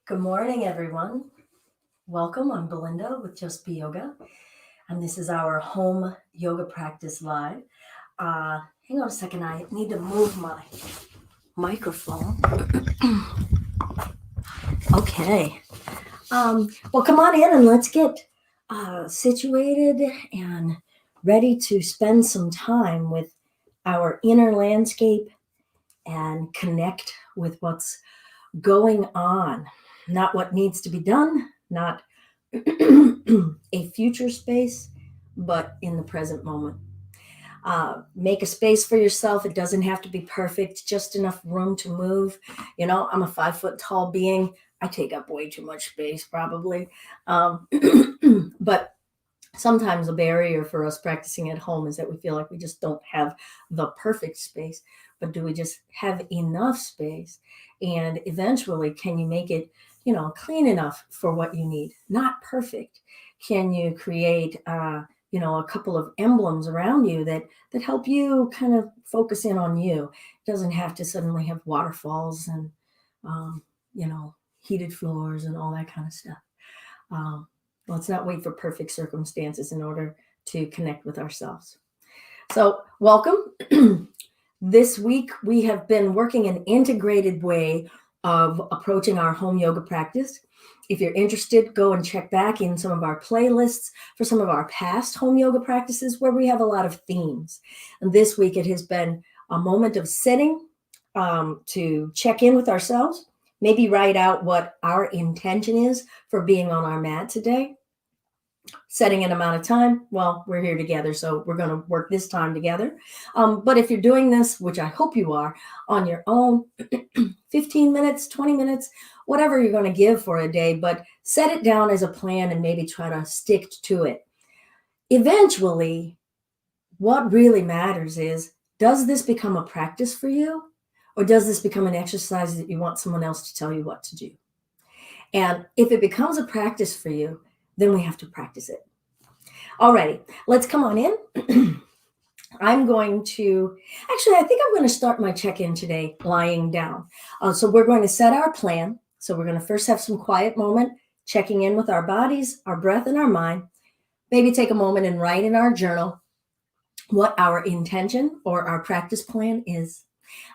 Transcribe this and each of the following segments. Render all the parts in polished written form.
Good morning, everyone. Welcome. I'm Belinda with Just Be Yoga, and this is our home yoga practice live. Hang on a second. I need to move my microphone. Okay. Well, come on in and let's get situated and ready to spend some time with our inner landscape and connect with what's going on, not what needs to be done, not a future space, but in the present moment. Make a space for yourself. It doesn't have to be perfect, just enough room to move. You know, I'm a 5 foot tall being. I take up way too much space, probably. Um, but sometimes a barrier for us practicing at home is that we feel like we just don't have the perfect space. But do we just have enough space? And eventually, can you make it, clean enough for what you need? Not perfect. Can you create, a couple of emblems around you that help you kind of focus in on you? It doesn't have to suddenly have waterfalls and, um, heated floors and all that kind of stuff. Um, let's not wait for perfect circumstances in order to connect with ourselves. So, welcome. This week, we have been working an integrated way of approaching our home yoga practice. If you're interested, go and check back in some of our playlists for some of our past home yoga practices where we have a lot of themes. And this week, it has been a moment of sitting to check in with ourselves, maybe write out what our intention is for being on our mat today. Setting an amount of time, well, we're here together, so we're going to work this time together. But if you're doing this, which I hope you are, on your own, 15 minutes, 20 minutes, whatever you're going to give for a day, but set it down as a plan and maybe try to stick to it. Eventually, what really matters is, does this become a practice for you? Or does this become an exercise that you want someone else to tell you what to do? And if it becomes a practice for you, then we have to practice it. Alrighty, let's come on in. I think I'm going to start my check-in today lying down. So we're going to set our plan. So we're going to first have some quiet moment, checking in with our bodies, our breath, and our mind. Maybe take a moment and write in our journal what our intention or our practice plan is.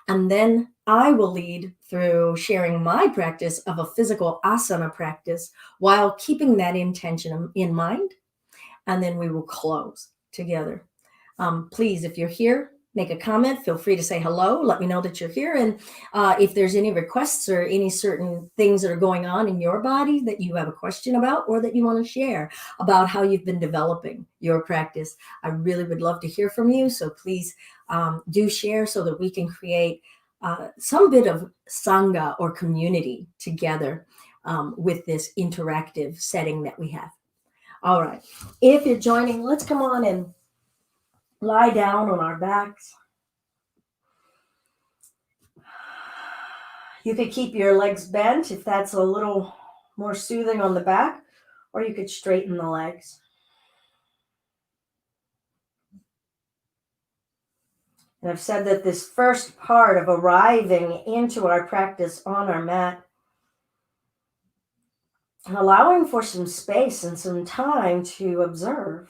And then I will lead through sharing my practice of a physical asana practice while keeping that intention in mind. And then we will close together. Please, if you're here, make a comment. Feel free to say hello. Let me know that you're here. And if there's any requests or any certain things that are going on in your body that you have a question about or that you want to share about how you've been developing your practice, I really would love to hear from you. So please do share so that we can create some bit of sangha or community together with this interactive setting that we have. All right. If you're joining, let's come on and lie down on our backs. You could keep your legs bent if that's a little more soothing on the back, or you could straighten the legs. And I've said that this first part of arriving into our practice on our mat, allowing for some space and some time to observe,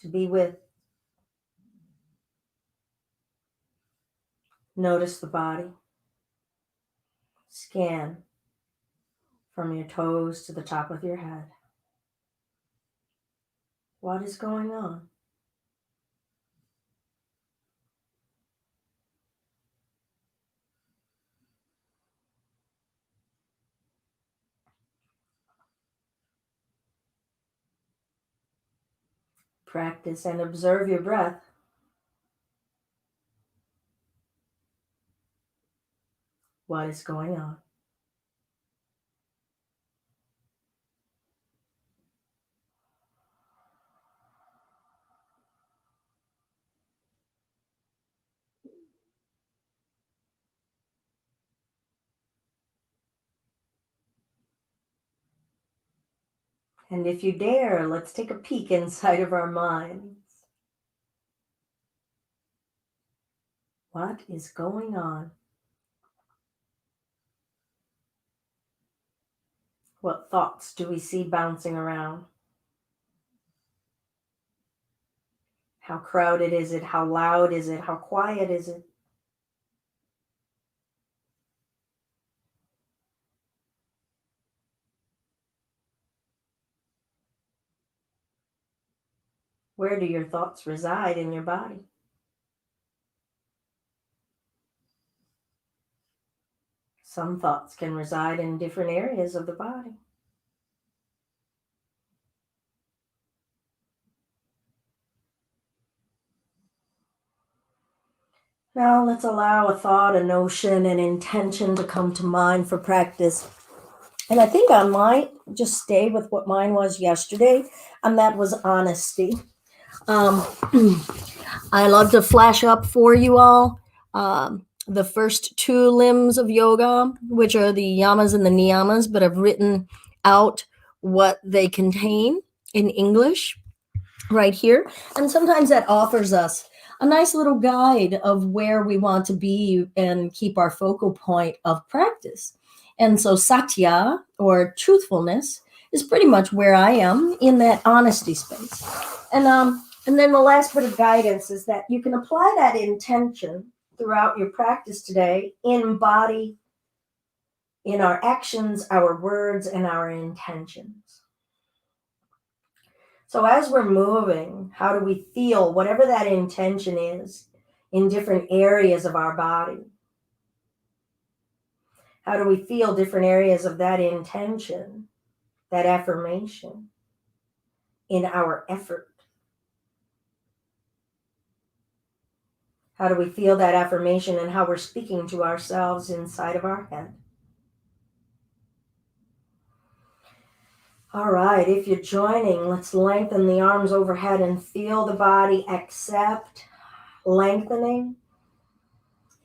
to be with. Notice the body. Scan from your toes to the top of your head. What is going on? Practice and observe your breath. What is going on? And if you dare, let's take a peek inside of our minds. What is going on? What thoughts do we see bouncing around? How crowded is it? How loud is it? How quiet is it? Where do your thoughts reside in your body? Some thoughts can reside in different areas of the body. Now let's allow a thought, a notion, an intention to come to mind for practice. And I think I might just stay with what mine was yesterday, and that was honesty. Um, I love to flash up for you all the first two limbs of yoga, which are the yamas and the niyamas, but I've written out what they contain in English right here. And sometimes that offers us a nice little guide of where we want to be and keep our focal point of practice. And so satya, or truthfulness, is pretty much where I am in that honesty space. And then the last bit of guidance is that you can apply that intention throughout your practice today in body, in our actions, our words, and our intentions. So as we're moving, how do we feel whatever that intention is in different areas of our body? How do we feel different areas of that intention, that affirmation, in our effort? How do we feel that affirmation and how we're speaking to ourselves inside of our head? All right, if you're joining, let's lengthen the arms overhead and feel the body accept lengthening.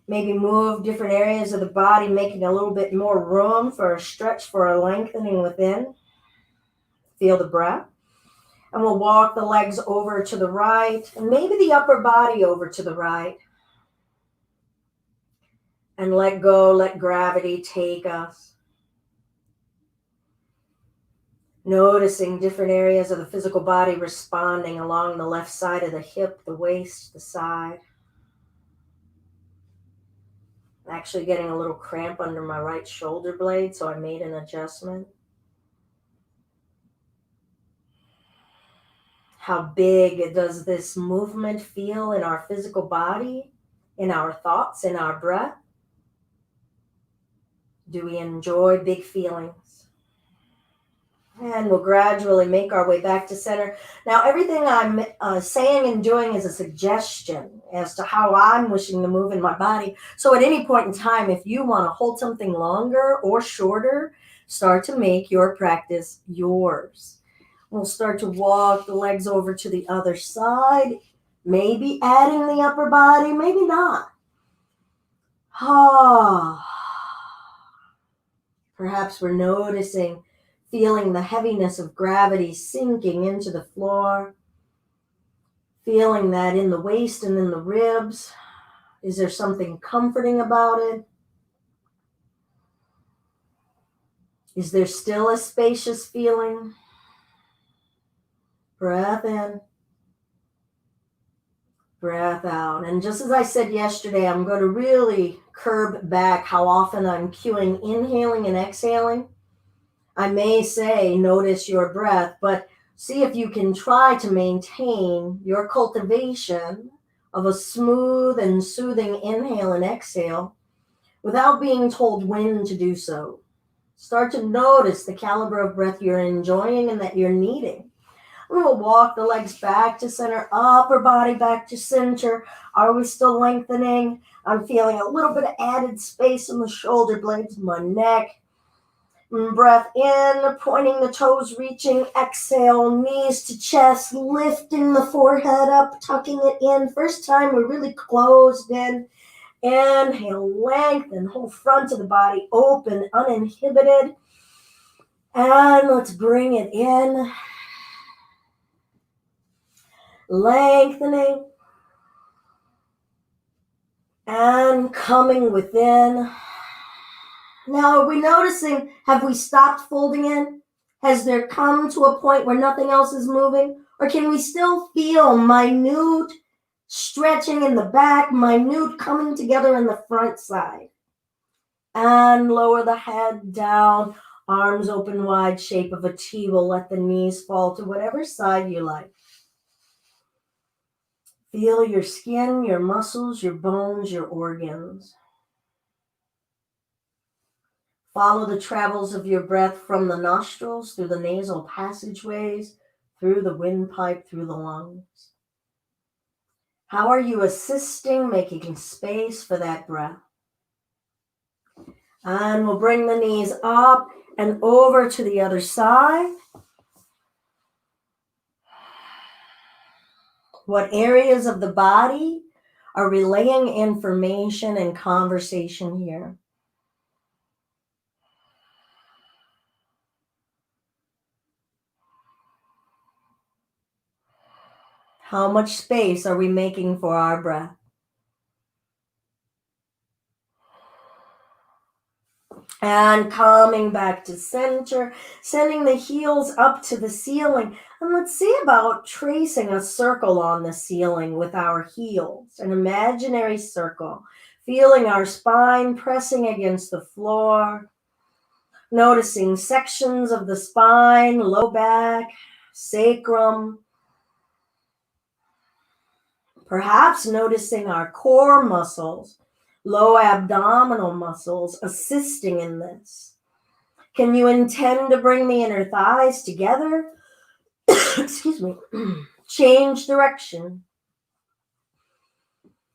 Maybe move different areas of the body, making a little bit more room for a stretch, for a lengthening within. Feel the breath. And we'll walk the legs over to the right, and maybe the upper body over to the right. And let go, let gravity take us. Noticing different areas of the physical body responding along the left side of the hip, the waist, the side. I'm actually getting a little cramp under my right shoulder blade, so I made an adjustment. How big does this movement feel in our physical body, in our thoughts, in our breath? Do we enjoy big feelings? And we'll gradually make our way back to center. Now, everything I'm saying and doing is a suggestion as to how I'm wishing to move in my body. So at any point in time, if you want to hold something longer or shorter, start to make your practice yours. We'll start to walk the legs over to the other side, maybe adding the upper body, maybe not. Perhaps we're noticing, feeling the heaviness of gravity sinking into the floor, feeling that in the waist and in the ribs. Is there something comforting about it? Is there still a spacious feeling? Breath in, breath out. And just as I said yesterday, I'm going to really curb back how often I'm cueing inhaling and exhaling. I may say, notice your breath, but see if you can try to maintain your cultivation of a smooth and soothing inhale and exhale without being told when to do so. Start to notice the caliber of breath you're enjoying and that you're needing. We'll walk the legs back to center, upper body back to center. Are we still lengthening? I'm feeling a little bit of added space in the shoulder blades, my neck. Breath in, pointing the toes, reaching. Exhale, knees to chest, lifting the forehead up, tucking it in. First time we're really closed in. Inhale, lengthen, whole front of the body open, uninhibited. And let's bring it in. Lengthening. And coming within. Now, are we noticing, have we stopped folding in? Has there come to a point where nothing else is moving? Or can we still feel minute stretching in the back, minute coming together in the front side? And lower the head down, arms open wide, shape of a T. We'll let the knees fall to whatever side you like. Feel your skin, your muscles, your bones, your organs. Follow the travels of your breath from the nostrils, through the nasal passageways, through the windpipe, through the lungs. How are you assisting, making space for that breath? And we'll bring the knees up and over to the other side. What areas of the body are relaying information and conversation here? How much space are we making for our breath? And coming back to center, sending the heels up to the ceiling. And let's see about tracing a circle on the ceiling with our heels, an imaginary circle. Feeling our spine pressing against the floor. Noticing sections of the spine, low back, sacrum. Perhaps noticing our core muscles, low abdominal muscles assisting in this. Can you intend to bring the inner thighs together? Excuse me. Change direction.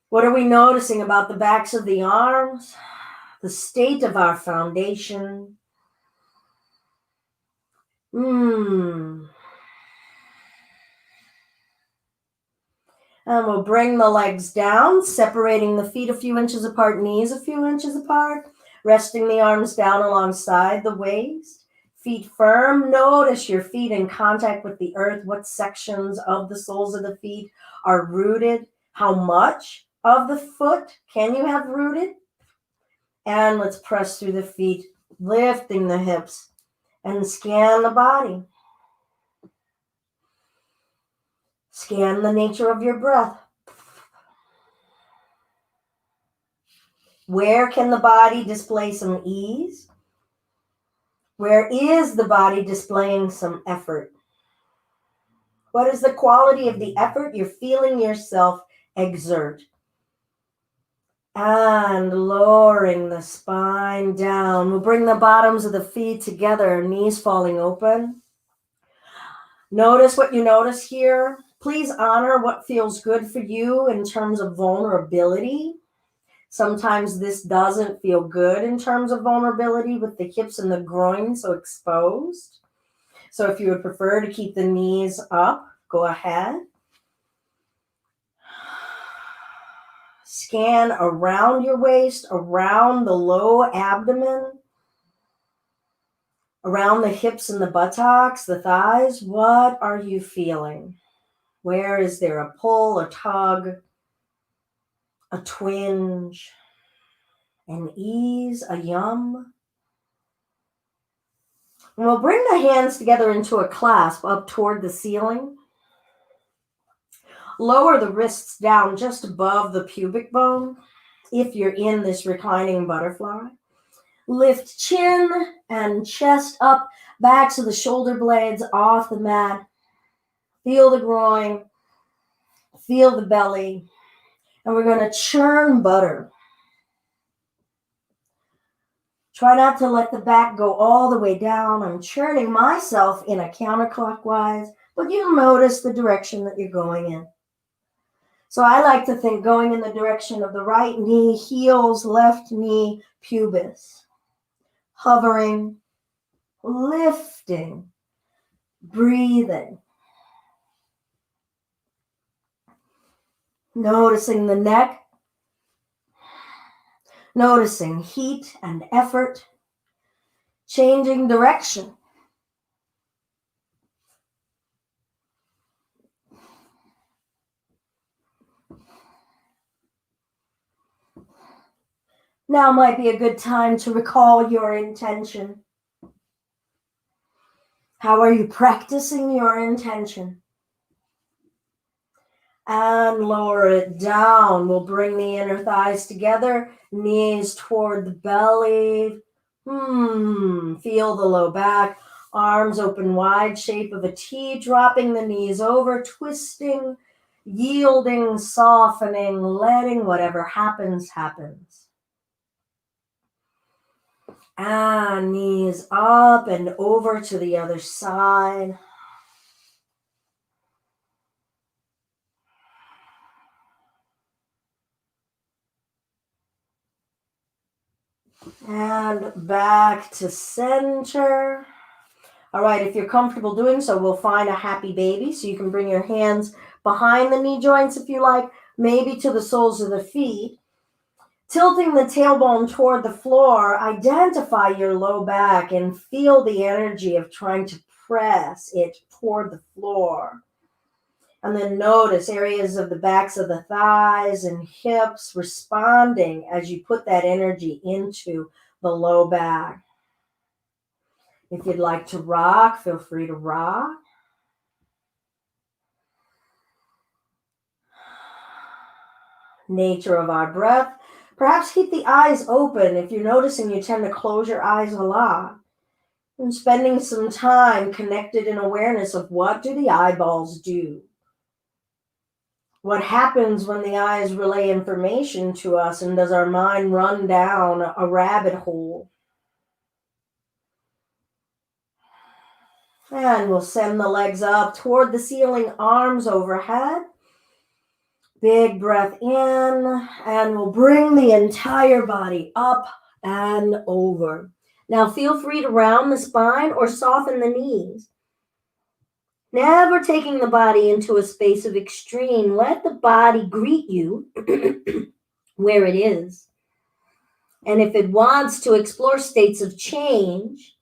What are we noticing about the backs of the arms? The state of our foundation. And we'll bring the legs down, separating the feet a few inches apart, knees a few inches apart, resting the arms down alongside the waist. Feet firm. Notice your feet in contact with the earth. What sections of the soles of the feet are rooted? How much of the foot can you have rooted? And let's press through the feet, lifting the hips, and scan the body. Scan the nature of your breath. Where can the body display some ease? Where is the body displaying some effort? What is the quality of the effort you're feeling yourself exert? And lowering the spine down. We'll bring the bottoms of the feet together, knees falling open. Notice what you notice here. Please honor what feels good for you in terms of vulnerability. Sometimes this doesn't feel good in terms of vulnerability with the hips and the groin so exposed. So if you would prefer to keep the knees up, go ahead. Scan around your waist, around the low abdomen, around the hips and the buttocks, the thighs. What are you feeling? Where is there a pull, a tug, a twinge, an ease, a yum? And we'll bring the hands together into a clasp up toward the ceiling. Lower the wrists down just above the pubic bone if you're in this reclining butterfly. Lift chin and chest up, backs of the shoulder blades off the mat. Feel the groin, feel the belly, and we're going to churn butter. Try not to let the back go all the way down. I'm churning myself in a counterclockwise, but you'll notice the direction that you're going in. So I like to think going in the direction of the right knee, heels, left knee, pubis. Hovering, lifting, breathing. Noticing the neck. Noticing heat and effort. Changing direction. Now might be a good time to recall your intention. How are you practicing your intention? And lower it down. We'll bring the inner thighs together, knees toward the belly. Feel the low back, arms open wide, shape of a T, dropping the knees over, twisting, yielding, softening, letting whatever happens, happens. And knees up and over to the other side. And back to center. All right, if you're comfortable doing so, we'll find a happy baby. So you can bring your hands behind the knee joints if you like, maybe to the soles of the feet. Tilting the tailbone toward the floor, identify your low back and feel the energy of trying to press it toward the floor. And then notice areas of the backs of the thighs and hips responding as you put that energy into the low back. If you'd like to rock, feel free to rock. Nature of our breath. Perhaps keep the eyes open if you're noticing you tend to close your eyes a lot. And spending some time connected in awareness of what do the eyeballs do? What happens when the eyes relay information to us, and does our mind run down a rabbit hole? And we'll send the legs up toward the ceiling, arms overhead. Big breath in, and we'll bring the entire body up and over. Now feel free to round the spine or soften the knees. Never taking the body into a space of extreme. Let the body greet you where it is. And if it wants to explore states of change,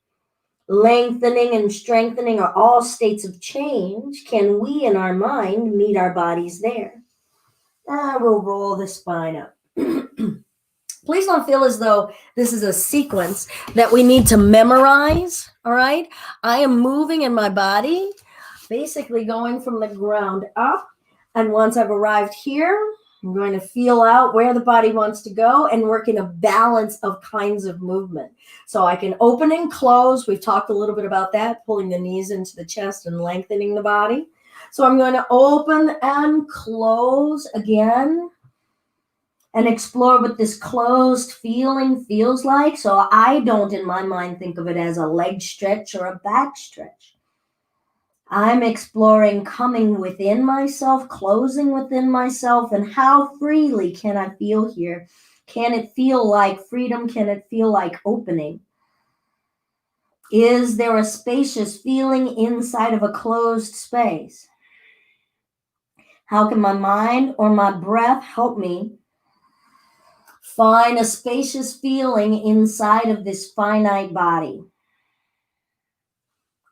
lengthening and strengthening are all states of change, can we in our mind meet our bodies there? We'll roll the spine up. Please don't feel as though this is a sequence that we need to memorize, all right? I am moving in my body, basically going from the ground up. And once I've arrived here, I'm going to feel out where the body wants to go and work in a balance of kinds of movement. So I can open and close. We've talked a little bit about that, pulling the knees into the chest and lengthening the body. So I'm going to open and close again and explore what this closed feeling feels like. So I don't, in my mind, think of it as a leg stretch or a back stretch. I'm exploring coming within myself, closing within myself, and how freely can I feel here? Can it feel like freedom? Can it feel like opening? Is there a spacious feeling inside of a closed space? How can my mind or my breath help me find a spacious feeling inside of this finite body?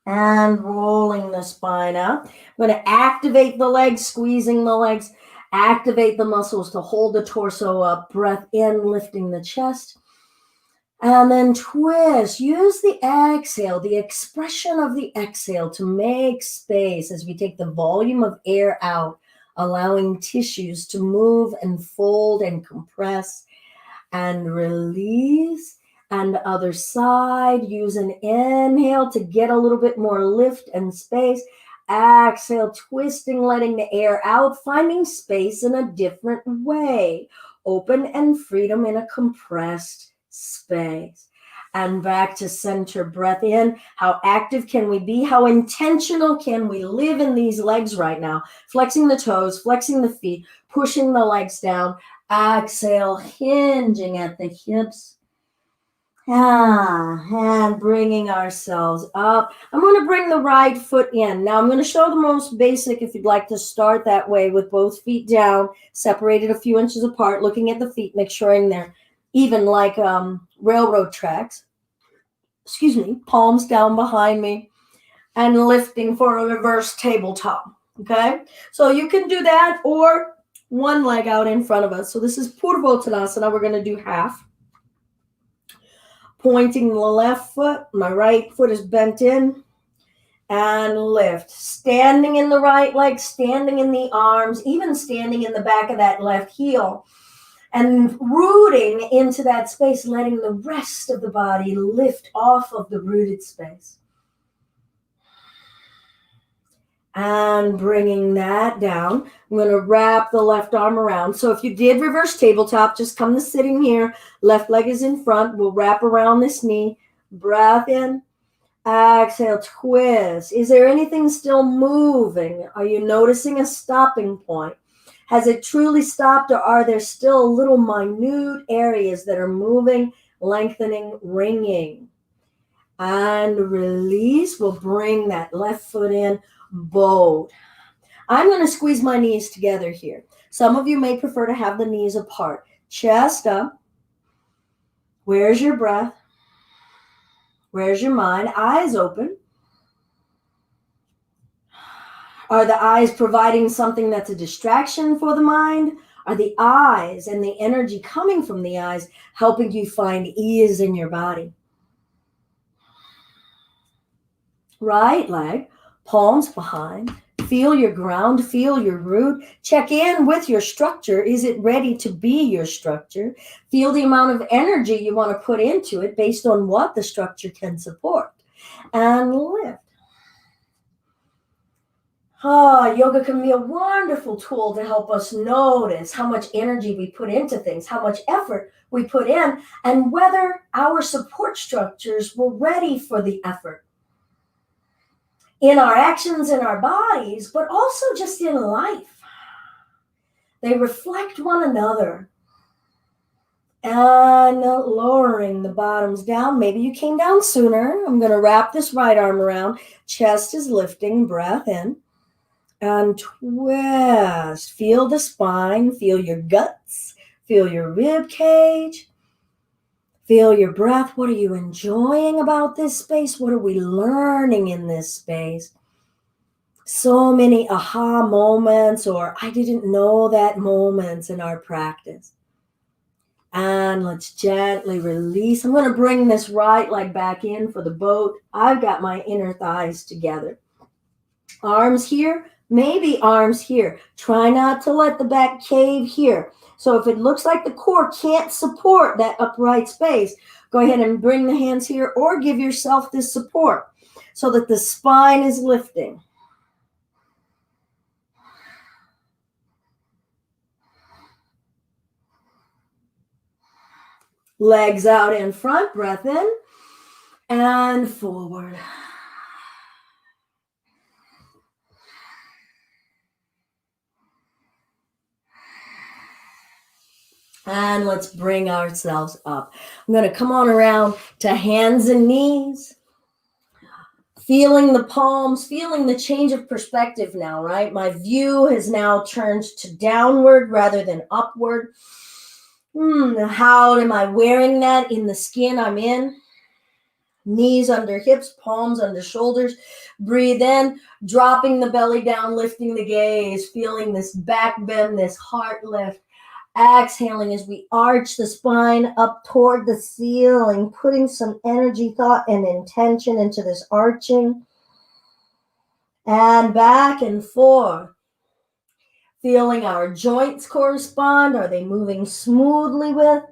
And rolling the spine up. I'm going to activate the legs, squeezing the legs, activate the muscles to hold the torso up. Breath in, lifting the chest. And then twist. Use the exhale, the expression of the exhale to make space as we take the volume of air out, allowing tissues to move and fold and compress and release. And the other side, use an inhale to get a little bit more lift and space. Exhale, twisting, letting the air out, finding space in a different way. Open and freedom in a compressed space. And back to center, breath in. How active can we be? How intentional can we live in these legs right now? Flexing the toes, flexing the feet, pushing the legs down. Exhale, hinging at the hips. And bringing ourselves up. I'm going to bring the right foot in. Now I'm going to show the most basic if you'd like to start that way with both feet down, separated a few inches apart, looking at the feet, make sure they're even like railroad tracks. Excuse me, palms down behind me and lifting for a reverse tabletop. Okay, so you can do that or one leg out in front of us. So this is Purvottanasana. We're going to do half. pointing the left foot. My right foot is bent in. And lift. Standing in the right leg, standing in the arms, even standing in the back of that left heel. And rooting into that space, letting the rest of the body lift off of the rooted space. And bringing that down. I'm going to wrap the left arm around. So if you did reverse tabletop, just come to sitting here. Left leg is in front. We'll wrap around this knee. Breath in. Exhale, twist. Is there anything still moving? Are you noticing a stopping point? Has it truly stopped, or are there still little minute areas that are moving, lengthening, ringing? And release. We'll bring that left foot in. Bold. I'm going to squeeze my knees together here. Some of you may prefer to have the knees apart. Chest up. Where's your breath? Where's your mind? Eyes open. Are the eyes providing something that's a distraction for the mind? Are the eyes and the energy coming from the eyes helping you find ease in your body? Right leg, palms behind. Feel your ground, feel your root. Check in with your structure. Is it ready to be your structure? Feel the amount of energy you want to put into it based on what the structure can support. And lift. Yoga can be a wonderful tool to help us notice how much energy we put into things, how much effort we put in, and whether our support structures were ready for the effort. In our actions, in our bodies, but also just in life. They reflect one another. And lowering the bottoms down. Maybe you came down sooner. I'm going to wrap this right arm around. Chest is lifting. Breath in. And twist. Feel the spine. Feel your guts. Feel your rib cage. Feel your breath. What are you enjoying about this space? What are we learning in this space? So many aha moments, or I didn't know that moments in our practice. And let's gently release. I'm going to bring this right leg back in for the boat. I've got my inner thighs together. Arms here, maybe arms here. Try not to let the back cave here. So if it looks like the core can't support that upright space, go ahead and bring the hands here or give yourself this support so that the spine is lifting. Legs out in front, breath in and forward. And let's bring ourselves up. I'm going to come on around to hands and knees. Feeling the palms, feeling the change of perspective now, right? My view has now turned to downward rather than upward. How am I wearing that in the skin I'm in? Knees under hips, palms under shoulders. Breathe in, dropping the belly down, lifting the gaze, feeling this back bend, this heart lift. Exhaling as we arch the spine up toward the ceiling, putting some energy, thought, and intention into this arching. And back and forth. Feeling our joints correspond. Are they moving smoothly with?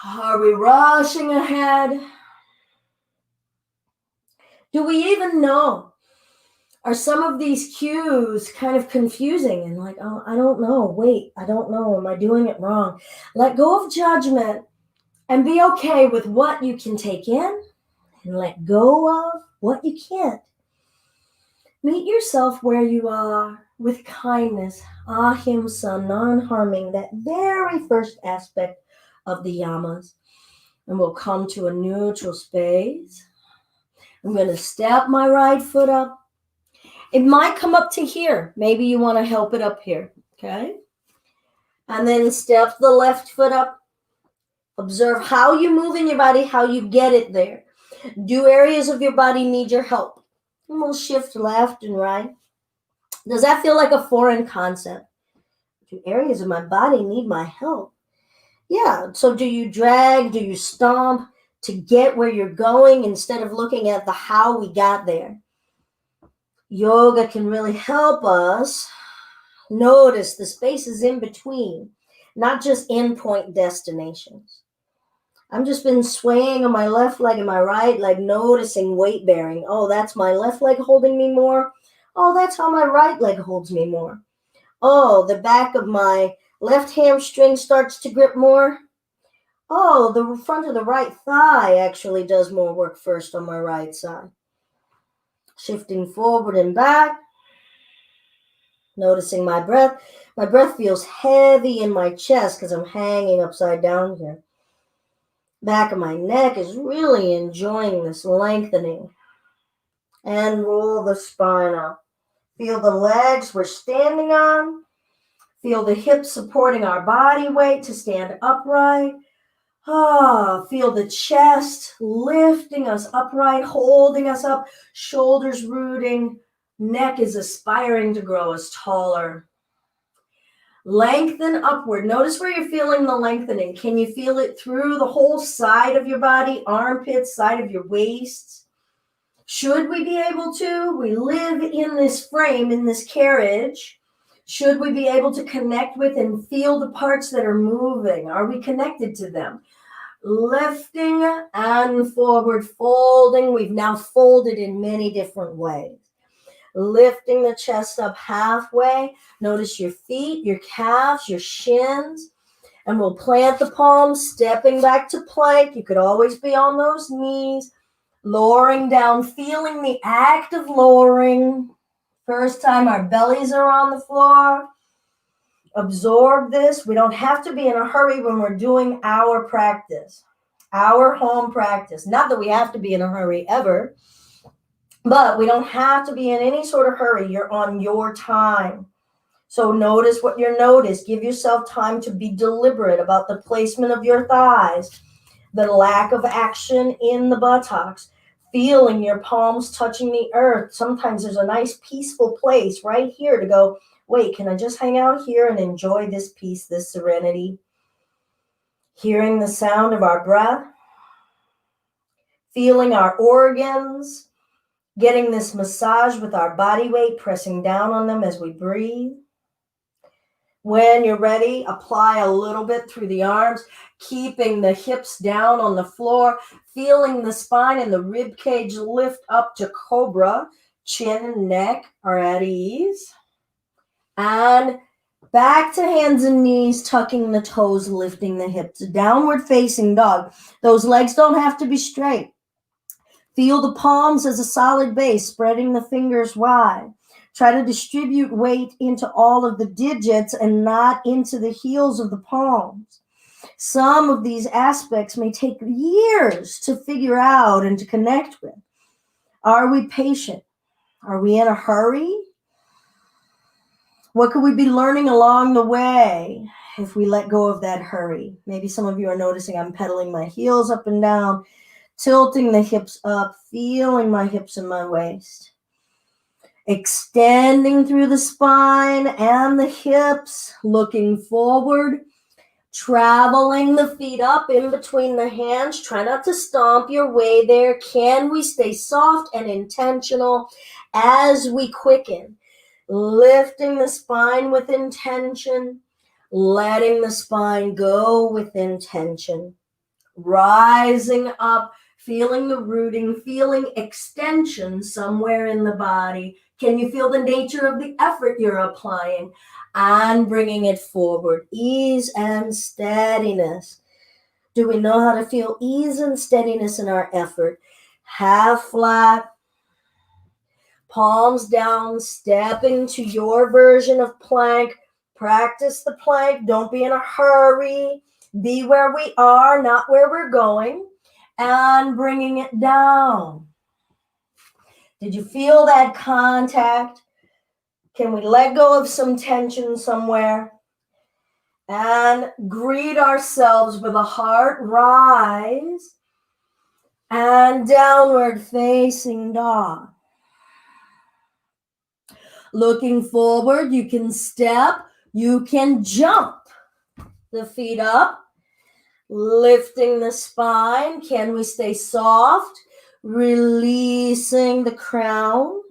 Are we rushing ahead? Do we even know? Are some of these cues kind of confusing and like, oh, I don't know. Wait, I don't know. Am I doing it wrong? Let go of judgment and be okay with what you can take in and let go of what you can't. Meet yourself where you are with kindness, ahimsa, non-harming, that very first aspect of the yamas. And we'll come to a neutral space. I'm going to step my right foot up. It might come up to here. Maybe you want to help it up here, okay? And then step the left foot up. Observe how you move in your body, how you get it there. Do areas of your body need your help? And we'll shift left and right. Does that feel like a foreign concept? Do areas of my body need my help? Yeah, so do you drag, do you stomp to get where you're going instead of looking at the how we got there? Yoga can really help us notice the spaces in between, not just endpoint destinations. I've just been swaying on my left leg and my right leg, noticing weight bearing. Oh, that's my left leg holding me more. Oh, that's how my right leg holds me more. Oh, the back of my left hamstring starts to grip more. Oh, the front of the right thigh actually does more work first on my right side. Shifting forward and back, noticing my breath. My breath feels heavy in my chest because I'm hanging upside down here. Back of my neck is really enjoying this lengthening. And roll the spine up. Feel the legs we're standing on. Feel the hips supporting our body weight to stand upright. Feel the chest lifting us upright, holding us up, shoulders rooting, neck is aspiring to grow us taller. Lengthen upward. Notice where you're feeling the lengthening. Can you feel it through the whole side of your body, armpits, side of your waist? Should we be able to? We live in this frame, in this carriage. Should we be able to connect with and feel the parts that are moving? Are we connected to them? Lifting and forward folding. We've now folded in many different ways. Lifting the chest up halfway. Notice your feet, your calves, your shins. And we'll plant the palms, stepping back to plank. You could always be on those knees. Lowering down, feeling the act of lowering. First time our bellies are on the floor. Absorb this. We don't have to be in a hurry when we're doing our practice, our home practice. Not that we have to be in a hurry ever, but we don't have to be in any sort of hurry. You're on your time. So notice what you notice. Give yourself time to be deliberate about the placement of your thighs, the lack of action in the buttocks, feeling your palms touching the earth. Sometimes there's a nice peaceful place right here to go, wait, can I just hang out here and enjoy this peace, this serenity? Hearing the sound of our breath, feeling our organs, getting this massage with our body weight, pressing down on them as we breathe. When you're ready, apply a little bit through the arms, keeping the hips down on the floor, feeling the spine and the rib cage lift up to cobra. Chin and neck are at ease. And back to hands and knees, tucking the toes, lifting the hips. Downward facing dog. Those legs don't have to be straight. Feel the palms as a solid base, spreading the fingers wide. Try to distribute weight into all of the digits and not into the heels of the palms. Some of these aspects may take years to figure out and to connect with. Are we patient? Are we in a hurry? What could we be learning along the way if we let go of that hurry? Maybe some of you are noticing I'm pedaling my heels up and down, tilting the hips up, feeling my hips and my waist. Extending through the spine and the hips, looking forward, traveling the feet up in between the hands. Try not to stomp your way there. Can we stay soft and intentional as we quicken? Lifting the spine with intention, letting the spine go with intention. Rising up, feeling the rooting, feeling extension somewhere in the body. Can you feel the nature of the effort you're applying? And bringing it forward. Ease and steadiness. Do we know how to feel ease and steadiness in our effort? Half flat, palms down, stepping to your version of plank. Practice the plank. Don't be in a hurry. Be where we are, not where we're going. And bringing it down. Did you feel that contact? Can we let go of some tension somewhere? And greet ourselves with a heart rise and downward facing dog. Looking forward, you can step, you can jump the feet up, Lifting the spine. Can we stay soft? Releasing the crown.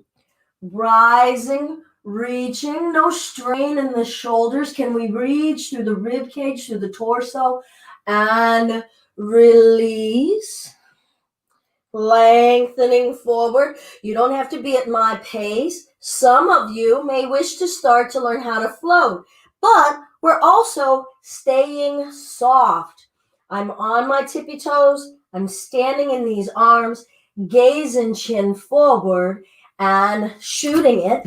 Rising, reaching. No strain in the shoulders. Can we reach through the rib cage, through the torso? And release. Lengthening forward. You don't have to be at my pace. Some of you may wish to start to learn how to float, but we're also staying soft. I'm on my tippy toes. I'm standing in these arms, gaze and chin forward and shooting it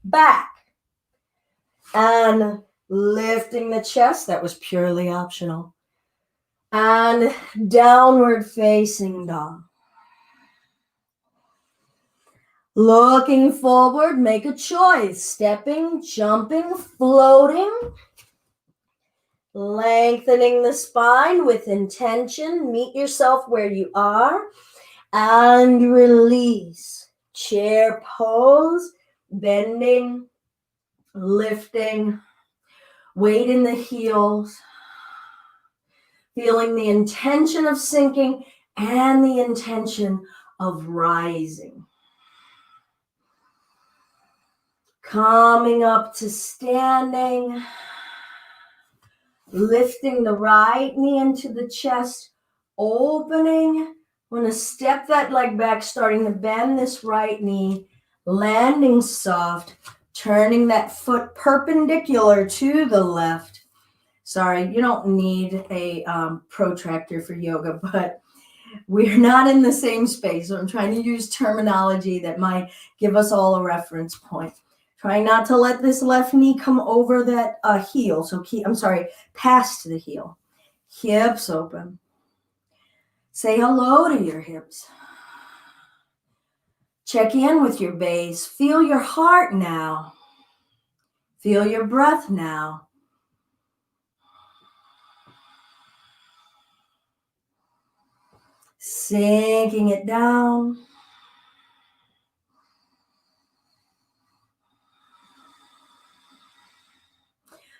back. And lifting the chest. That was purely optional. And downward facing dog. Looking forward, make a choice. Stepping, jumping, floating. Lengthening the spine with intention. Meet yourself where you are. And release. Chair pose, bending, lifting. Weight in the heels. Feeling the intention of sinking and the intention of rising. Coming up to standing, lifting the right knee into the chest, opening. We're going to step that leg back, starting to bend this right knee, landing soft, turning that foot perpendicular to the left. Sorry, you don't need a protractor for yoga, but we're not in the same space. So I'm trying to use terminology that might give us all a reference point. Trying not to let this left knee come over that heel. So past the heel. Hips open. Say hello to your hips. Check in with your base. Feel your heart now. Feel your breath now. Sinking it down.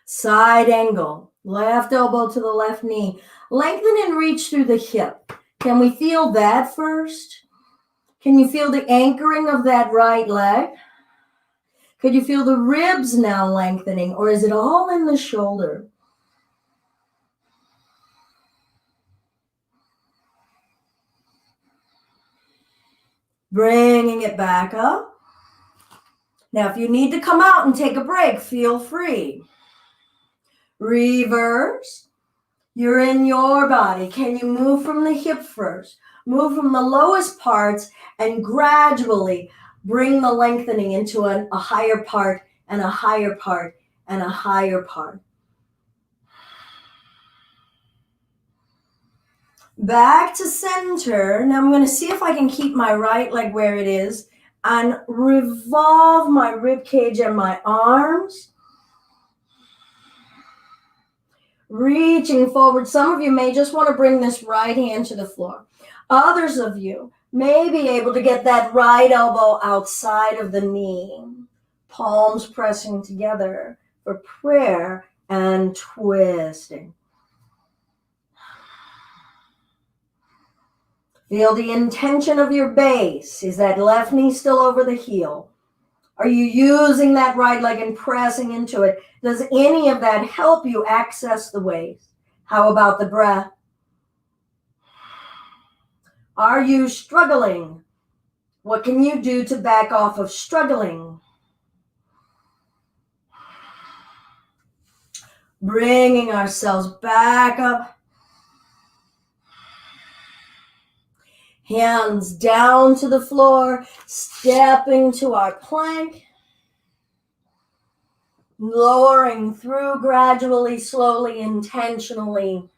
Side angle, left elbow to the left knee. Lengthen and reach through the hip. Can we feel that first? Can you feel the anchoring of that right leg? Could you feel the ribs now lengthening, or is it all in the shoulder? Bringing it back up. Now, if you need to come out and take a break, feel free. Reverse. You're in your body. Can you move from the hip first? Move from the lowest parts and gradually bring the lengthening into a higher part and a higher part and a higher part. Back to center. Now I'm going to see if I can keep my right leg where it is and revolve my rib cage and my arms. Reaching forward. Some of you may just want to bring this right hand to the floor. Others of you may be able to get that right elbow outside of the knee. Palms pressing together for prayer and twisting. Feel the intention of your base. Is that left knee still over the heel? Are you using that right leg and pressing into it? Does any of that help you access the waist? How about the breath? Are you struggling? What can you do to back off of struggling? Bringing ourselves back up. Hands down to the floor, stepping to our plank. Lowering through gradually, slowly, intentionally.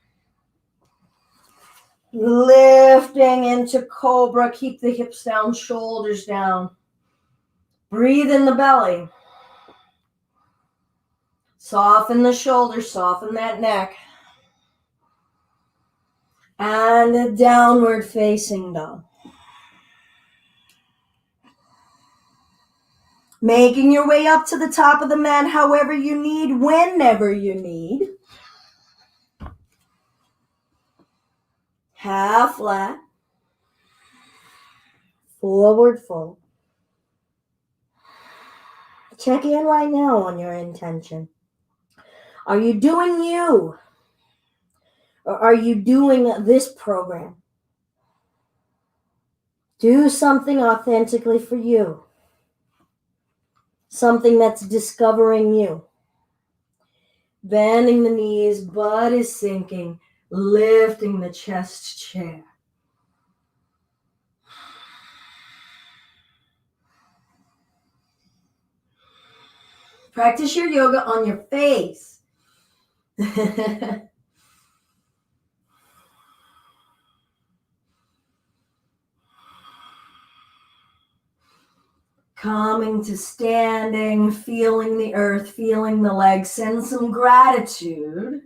Lifting into cobra. Keep the hips down, shoulders down. Breathe in the belly. Soften the shoulders, soften that neck. And a downward facing dog. Making your way up to the top of the mat however you need, whenever you need. half flat, forward fold. Check in right now on your intention. Are you doing you? Or are you doing this program? Do something authentically for you. Something that's discovering you. Bending the knees, butt is sinking, lifting the chest chair. Practice your yoga on your face. Coming to standing, feeling the earth, feeling the legs. Send some gratitude.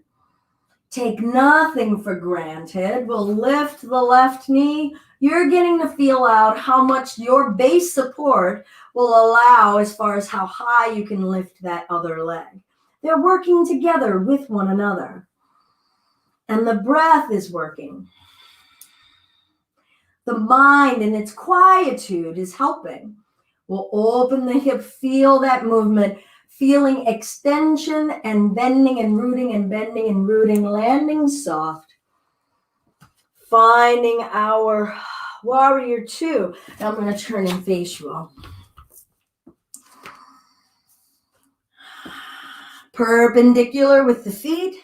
Take nothing for granted. We'll lift the left knee. You're getting to feel out how much your base support will allow as far as how high you can lift that other leg. They're working together with one another. And the breath is working. The mind in its quietude is helping. We'll open the hip, feel that movement, feeling extension and bending and rooting and bending and rooting, landing soft. Finding our warrior two. Now I'm going to turn and face you all. Perpendicular with the feet.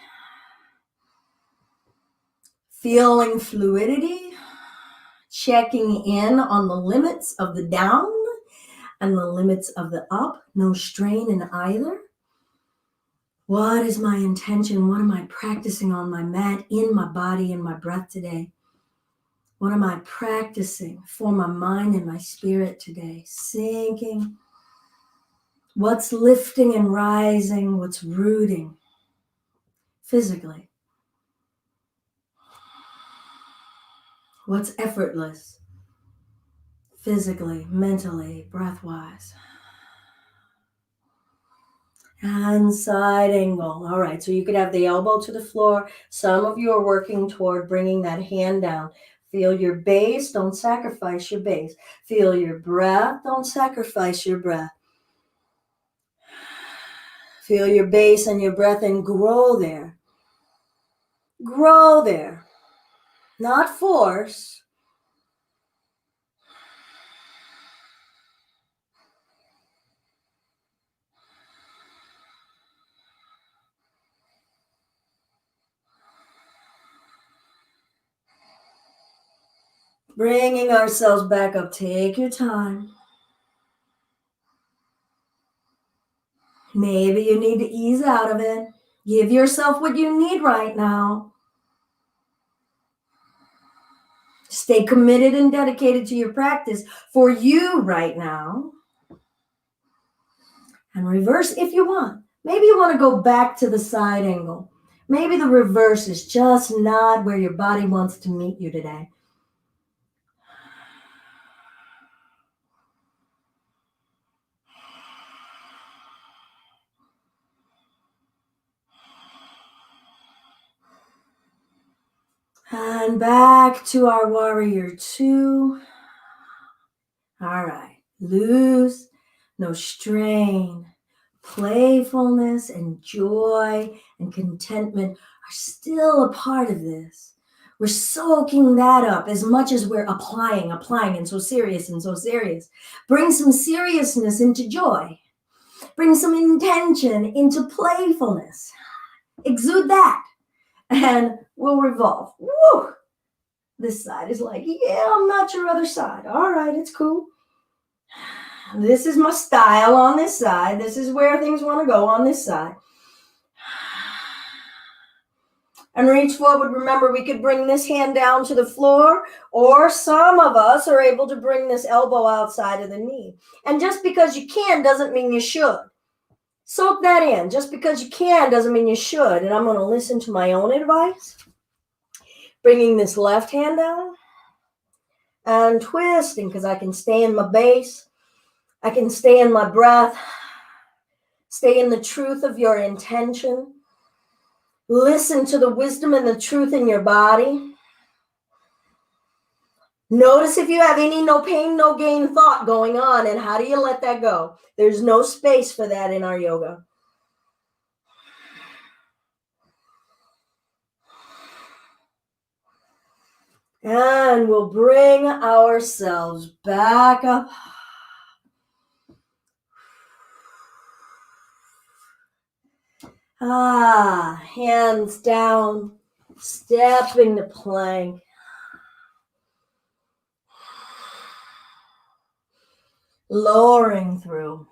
Feeling fluidity. Checking in on the limits of the down and the limits of the up. No strain in either. What is my intention? What am I practicing on my mat, in my body, in my breath today? What am I practicing for my mind and my spirit today? Sinking. What's lifting and rising? What's rooting physically? What's effortless physically, mentally, breath-wise? And side angle. All right, so you could have the elbow to the floor. Some of you are working toward bringing that hand down. Feel your base, don't sacrifice your base. Feel your breath, don't sacrifice your breath. Feel your base and your breath and grow there. Grow there. Not force. Bringing ourselves back up. Take your time. Maybe you need to ease out of it. Give yourself what you need right now. Stay committed and dedicated to your practice for you right now. And reverse if you want. Maybe you want to go back to the side angle. Maybe the reverse is just not where your body wants to meet you today. And back to our warrior two. All right. Loose, no strain. Playfulness and joy and contentment are still a part of this. We're soaking that up as much as we're applying, and so serious. Bring some seriousness into joy. Bring some intention into playfulness. Exude that. And we'll revolve. Woo! This side is like, yeah, I'm not your other side. All right, it's cool. This is my style on this side. This is where things want to go on this side. And reach forward. Remember, we could bring this hand down to the floor, or some of us are able to bring this elbow outside of the knee. And just because you can doesn't mean you should. Soak that in. Just because you can doesn't mean you should. And I'm going to listen to my own advice. Bringing this left hand down and twisting, because I can stay in my base. I can stay in my breath. Stay in the truth of your intention. Listen to the wisdom and the truth in your body. Notice if you have any no pain, no gain thought going on, and how do you let that go? There's no space for that in our yoga. And we'll bring ourselves back up. Hands down, stepping to plank. Lowering through.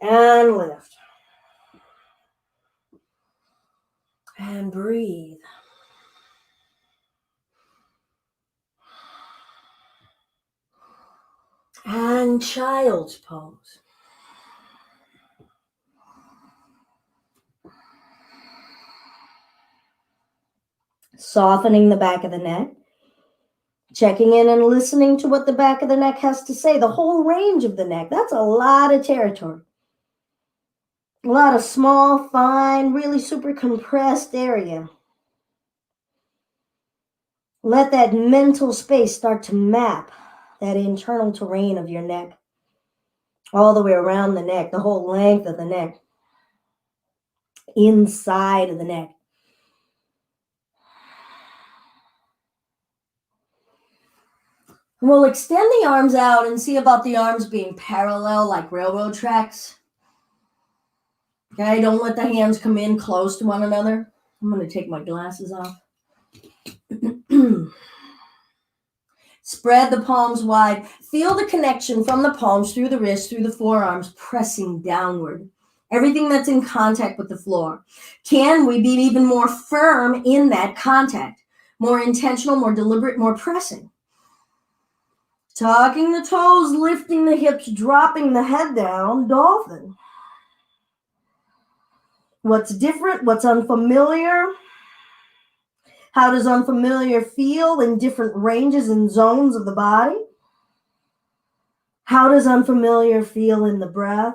And lift. And breathe. And child's pose. Softening the back of the neck. Checking in and listening to what the back of the neck has to say. The whole range of the neck. That's a lot of territory. A lot of small, fine, really super compressed area. Let that mental space start to map that internal terrain of your neck. All the way around the neck, the whole length of the neck. Inside of the neck. We'll extend the arms out and see about the arms being parallel like railroad tracks. Okay, don't let the hands come in close to one another. I'm going to take my glasses off. Spread the palms wide. Feel the connection from the palms through the wrists, through the forearms, pressing downward. Everything that's in contact with the floor. Can we be even more firm in that contact? More intentional, more deliberate, more pressing. Tucking the toes, lifting the hips, dropping the head down, dolphin. What's different? What's unfamiliar? How does unfamiliar feel in different ranges and zones of the body? How does unfamiliar feel in the breath?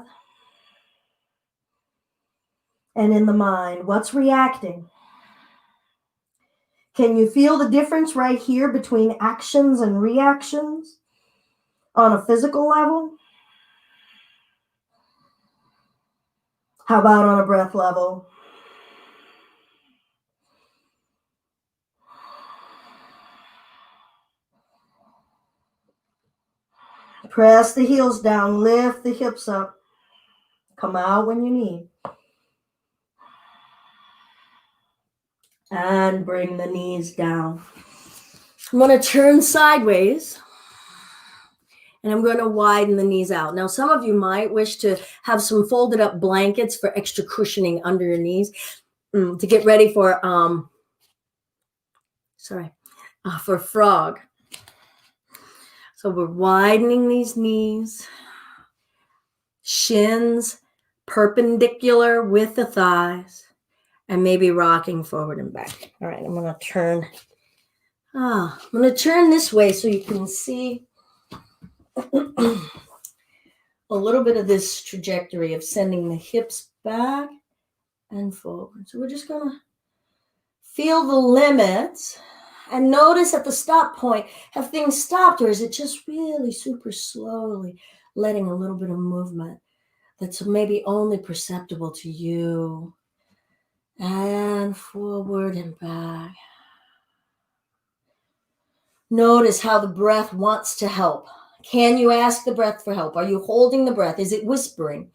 And in the mind? What's reacting? Can you feel the difference right here between actions and reactions on a physical level? How about on a breath level? Press the heels down, lift the hips up. Come out when you need. And bring the knees down. I'm going to turn sideways. And I'm going to widen the knees out. Now, some of you might wish to have some folded up blankets for extra cushioning under your knees to get ready for, for frog. So we're widening these knees, shins perpendicular with the thighs, and maybe rocking forward and back. All right, I'm going to turn. I'm going to turn this way so you can see a little bit of this trajectory of sending the hips back and forward. So we're just going to feel the limits and notice at the stop point, have things stopped, or is it just really super slowly letting a little bit of movement that's maybe only perceptible to you? And forward and back. Notice how the breath wants to help. Can you ask the breath for help? Are you holding the breath? Is it whispering?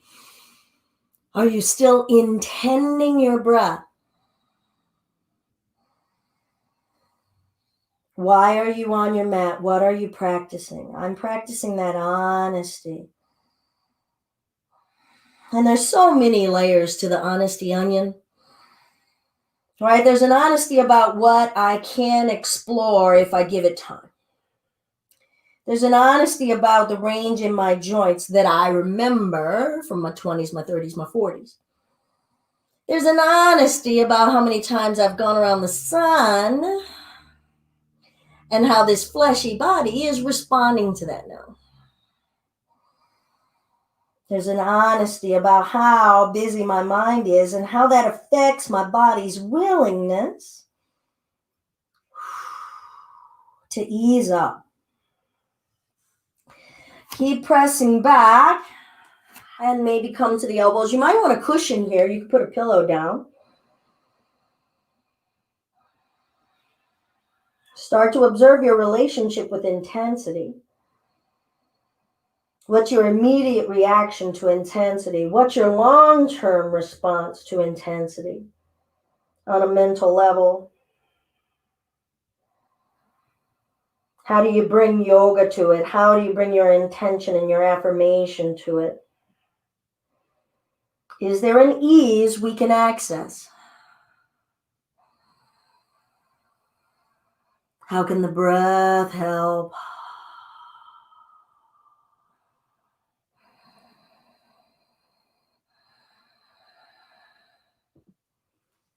Are you still intending your breath? Why are you on your mat? What are you practicing? I'm practicing that honesty. And there's so many layers to the honesty onion. Right? There's an honesty about what I can explore if I give it time. There's an honesty about the range in my joints that I remember from my 20s, my 30s, my 40s. There's an honesty about how many times I've gone around the sun and how this fleshy body is responding to that now. There's an honesty about how busy my mind is and how that affects my body's willingness to ease up. Keep pressing back and maybe come to the elbows. You might want a cushion here. You can put a pillow down. Start to observe your relationship with intensity. What's your immediate reaction to intensity? What's your long-term response to intensity on a mental level? How do you bring yoga to it? How do you bring your intention and your affirmation to it? Is there an ease we can access? How can the breath help?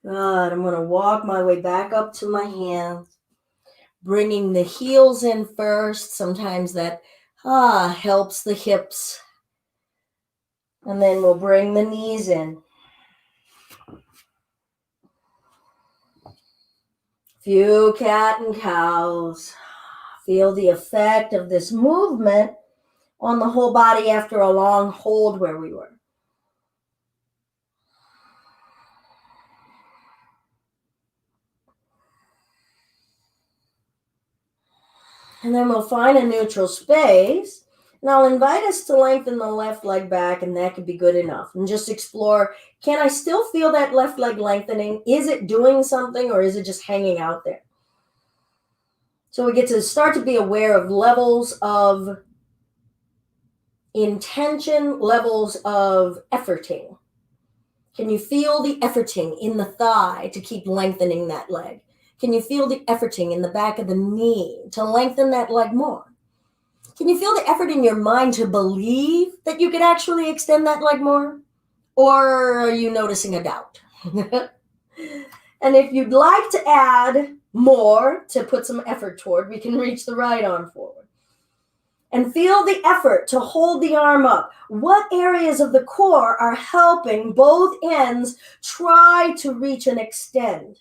Good. I'm going to walk my way back up to my hands, bringing the heels in first. Sometimes that helps the hips. And then we'll bring the knees in. Few cat and cows. Feel the effect of this movement on the whole body after a long hold where we were. And then we'll find a neutral space. And I'll invite us to lengthen the left leg back, and that could be good enough. And just explore, can I still feel that left leg lengthening? Is it doing something, or is it just hanging out there? So we get to start to be aware of levels of intention, levels of efforting. Can you feel the efforting in the thigh to keep lengthening that leg? Can you feel the efforting in the back of the knee to lengthen that leg more? Can you feel the effort in your mind to believe that you could actually extend that leg more? Or are you noticing a doubt? And if you'd like to add more to put some effort toward, we can reach the right arm forward. And feel the effort to hold the arm up. What areas of the core are helping both ends try to reach and extend?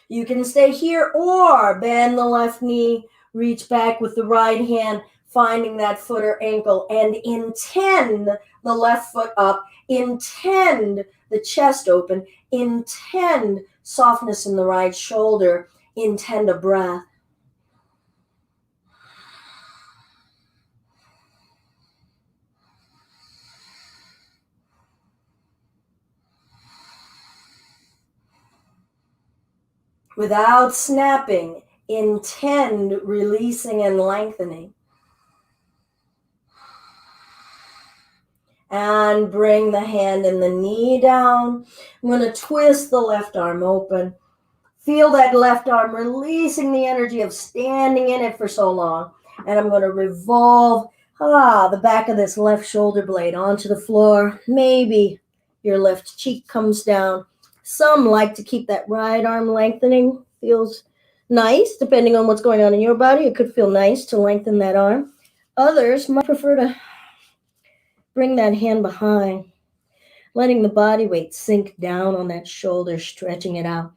You can stay here or bend the left knee, reach back with the right hand, finding that foot or ankle, and intend the left foot up, intend the chest open, intend softness in the right shoulder, intend a breath. Without snapping, intend releasing and lengthening. And bring the hand and the knee down. I'm going to twist the left arm open. Feel that left arm releasing the energy of standing in it for so long. And I'm going to revolve the back of this left shoulder blade onto the floor. Maybe your left cheek comes down. Some like to keep that right arm lengthening. Feels nice, depending on what's going on in your body. It could feel nice to lengthen that arm. Others might prefer to bring that hand behind, letting the body weight sink down on that shoulder, stretching it out.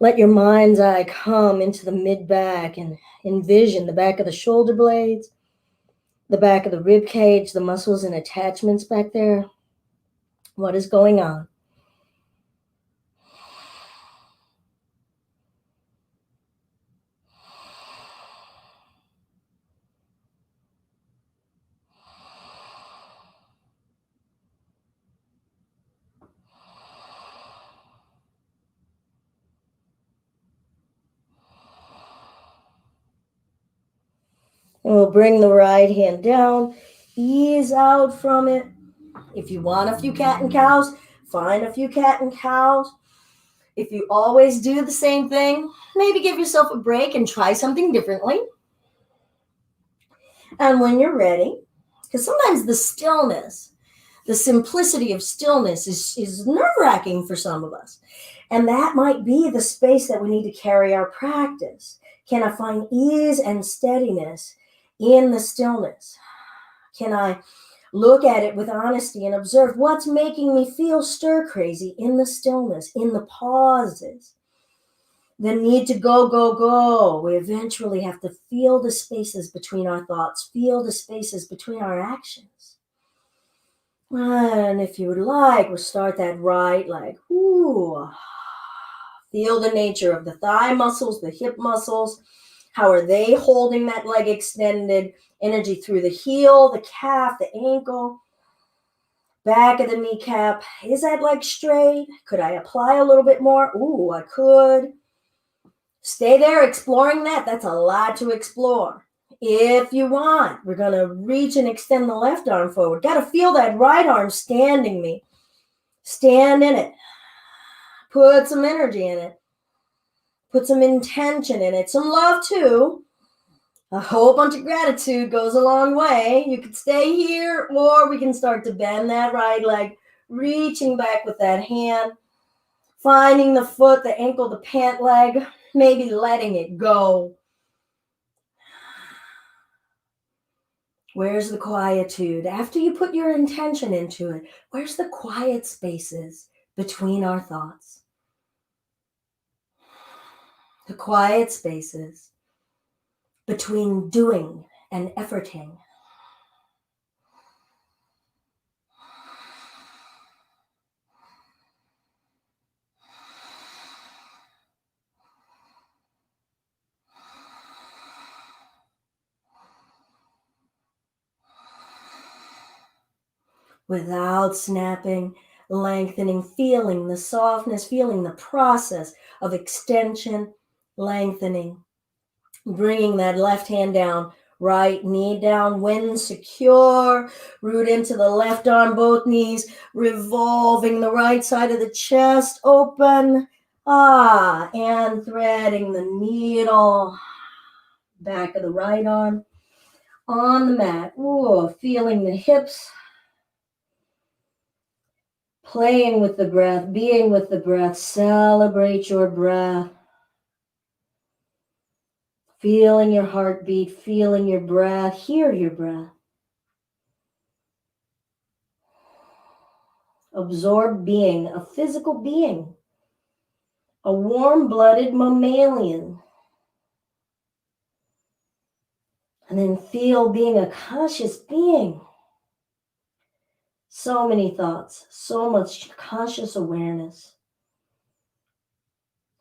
Let your mind's eye come into the mid-back and envision the back of the shoulder blades, the back of the rib cage, the muscles and attachments back there. What is going on? And we'll bring the right hand down, ease out from it. If you want a few cat and cows, find a few cat and cows. If you always do the same thing, maybe give yourself a break and try something differently. And when you're ready, because sometimes the stillness, the simplicity of stillness is nerve-wracking for some of us. And that might be the space that we need to carry our practice. Can I find ease and steadiness in the stillness? Can I look at it with honesty and observe what's making me feel stir crazy in the stillness, in the pauses? the need to go, go, go. We eventually have to feel the spaces between our thoughts, feel the spaces between our actions. And if you would like, we'll start that right leg. Ooh. Feel the nature of the thigh muscles, the hip muscles. How are they holding that leg extended? Energy through the heel, the calf, the ankle, back of the kneecap. Is that leg straight? Could I apply a little bit more? Ooh, I could. Stay there exploring that. That's a lot to explore. If you want, we're going to reach and extend the left arm forward. Got to feel that right arm standing me. Stand in it. Put some energy in it. Put some intention in it. Some love too. A whole bunch of gratitude goes a long way. You could stay here, or we can start to bend that right leg, reaching back with that hand, finding the foot, the ankle, the pant leg, maybe letting it go. Where's the quietude? After you put your intention into it, where's the quiet spaces between our thoughts? The quiet spaces between doing and efforting. Without snapping, lengthening, feeling the softness, feeling the process of extension, lengthening, bringing that left hand down, right knee down, wind secure, root into the left arm, both knees, revolving the right side of the chest, open, and threading the needle, back of the right arm, on the mat, feeling the hips, playing with the breath, being with the breath, celebrate your breath. Feeling your heartbeat, feeling your breath, hear your breath. Absorb being, a physical being, a warm-blooded mammalian. And then feel being a conscious being. So many thoughts, so much conscious awareness.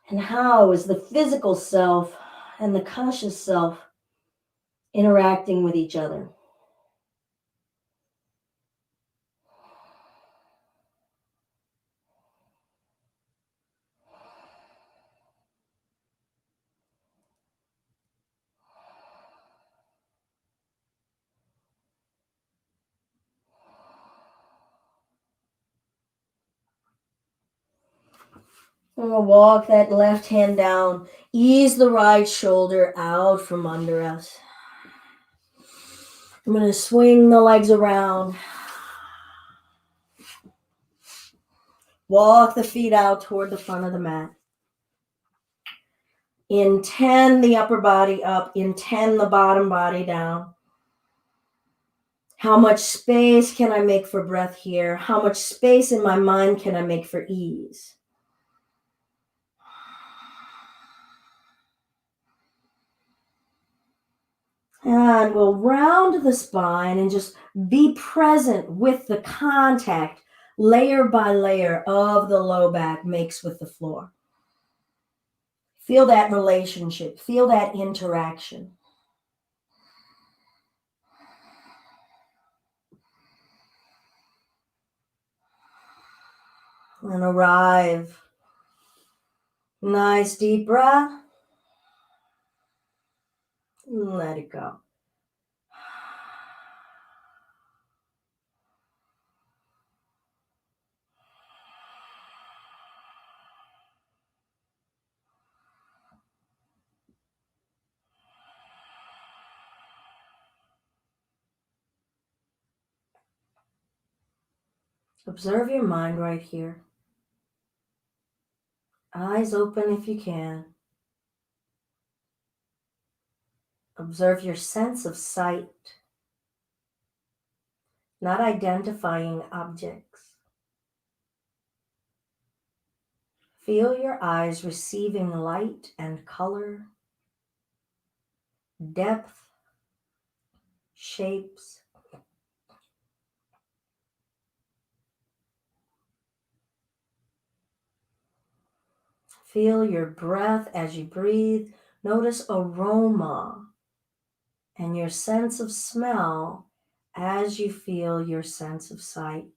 And how is the physical self and the conscious self interacting with each other? And we'll walk that left hand down, ease the right shoulder out from under us. I'm going to swing the legs around. Walk the feet out toward the front of the mat. Intend the upper body up. Intend the bottom body down. How much space can I make for breath here? How much space in my mind can I make for ease? And we'll round the spine and just be present with the contact, layer by layer, of the low back makes with the floor. Feel that relationship. Feel that interaction. And arrive. Nice deep breath. Let it go. Observe your mind right here. Eyes open if you can. Observe your sense of sight, not identifying objects. Feel your eyes receiving light and color, depth, shapes. Feel your breath as you breathe. Notice aroma and your sense of smell as you feel your sense of sight.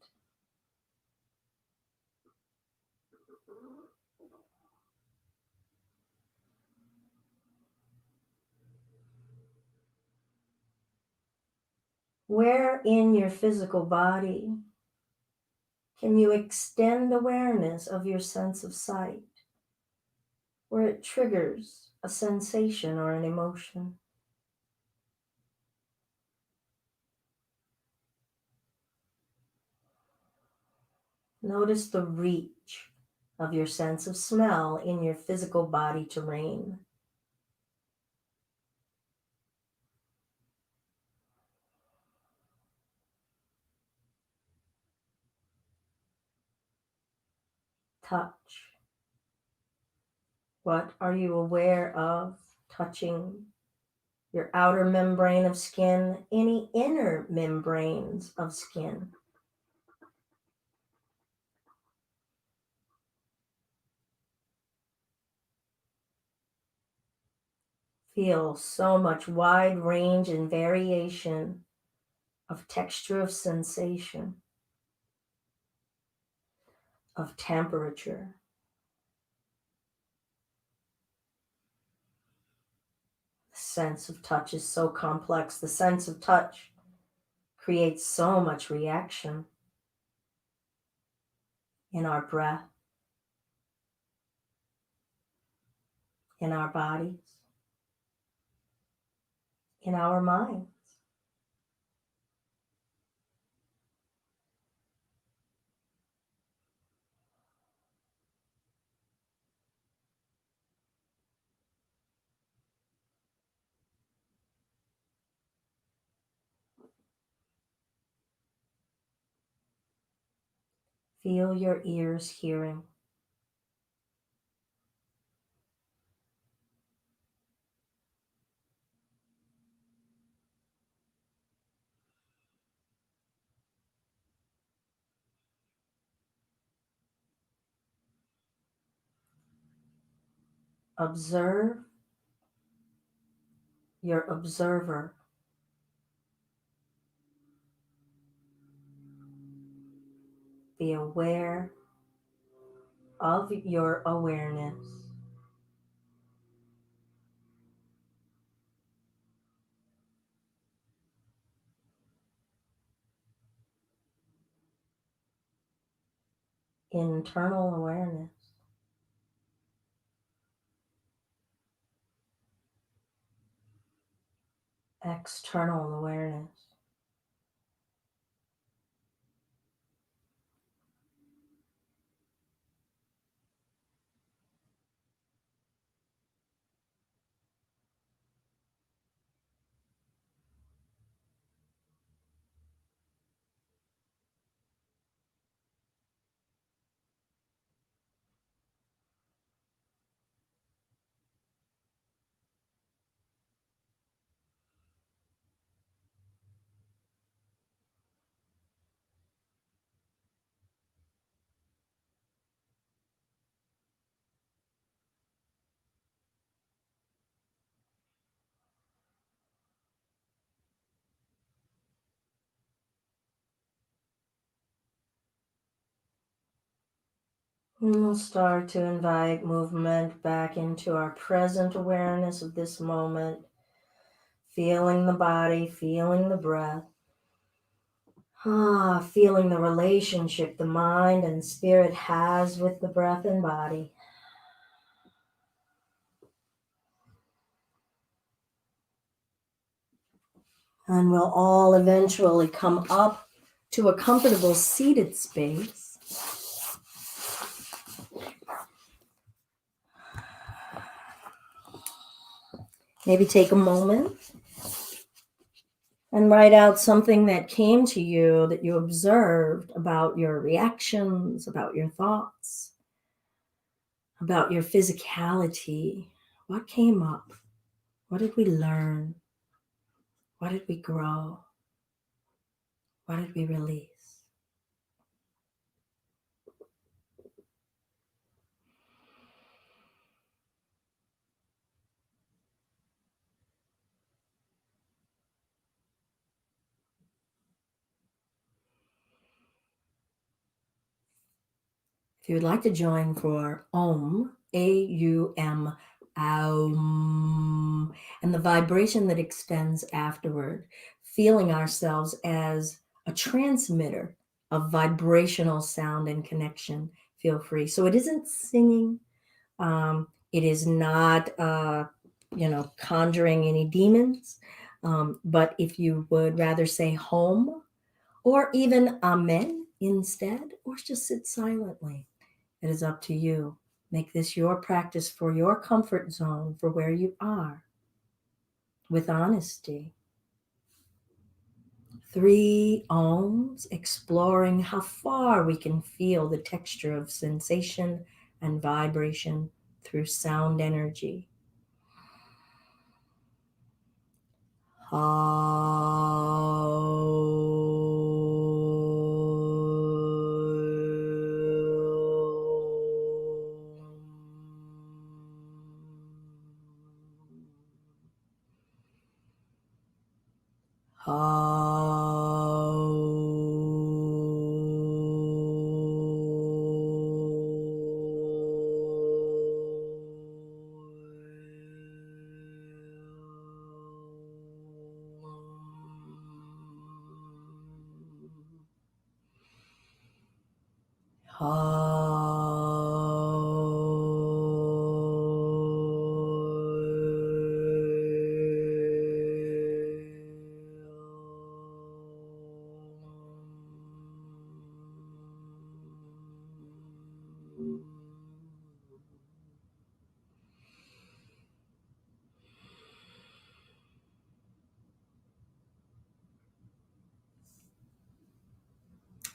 Where in your physical body can you extend awareness of your sense of sight, where it triggers a sensation or an emotion? Notice the reach of your sense of smell in your physical body terrain. Touch. What are you aware of touching your outer membrane of skin, any inner membranes of skin? Feel so much wide range and variation of texture, of sensation, of temperature. The sense of touch is so complex. The sense of touch creates so much reaction in our breath, in our bodies, in our minds. Feel your ears hearing. Observe your observer. Be aware of your awareness. Internal awareness. External awareness. And we'll start to invite movement back into our present awareness of this moment, feeling the body, feeling the breath, feeling the relationship the mind and spirit has with the breath and body. And we'll all eventually come up to a comfortable seated space. Maybe take a moment and write out something that came to you that you observed about your reactions, about your thoughts. about your physicality. What came up? What did we learn? What did we grow? What did we release? If you would like to join for Om, A-U-M, Aum, and the vibration that extends afterward, feeling ourselves as a transmitter of vibrational sound and connection, feel free. So it isn't singing. It is not, conjuring any demons. But if you would rather say home or even amen instead, or just sit silently, it is up to you. Make this your practice for your comfort zone, for where you are, with honesty. 3 ohms, exploring how far we can feel the texture of sensation and vibration through sound energy.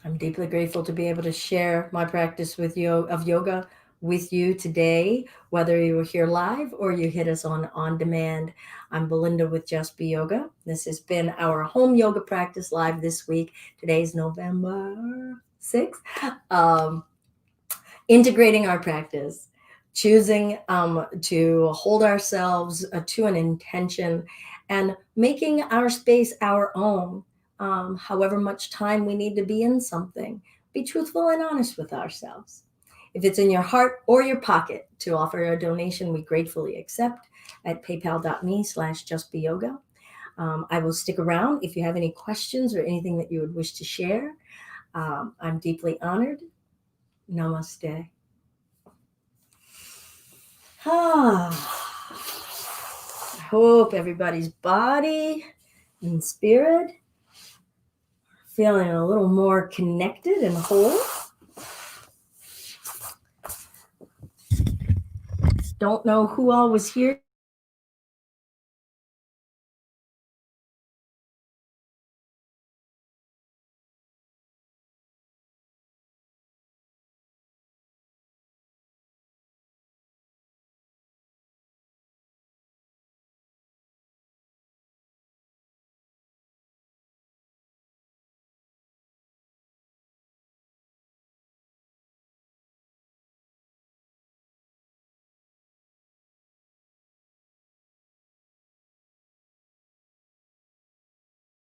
I'm deeply grateful to be able to share my practice with you of yoga with you today, whether you were here live or you hit us on demand. I'm Belinda with Just Be Yoga. This has been our home yoga practice live this week. Today's November 6th. Integrating our practice, choosing to hold ourselves to an intention, and making our space our own. However much time we need to be in something, be truthful and honest with ourselves. If it's in your heart or your pocket to offer a donation, we gratefully accept at paypal.me/justbeyoga. I will stick around if you have any questions or anything that you would wish to share. I'm deeply honored. Namaste. I hope everybody's body and spirit feeling a little more connected and whole. Don't know who all was here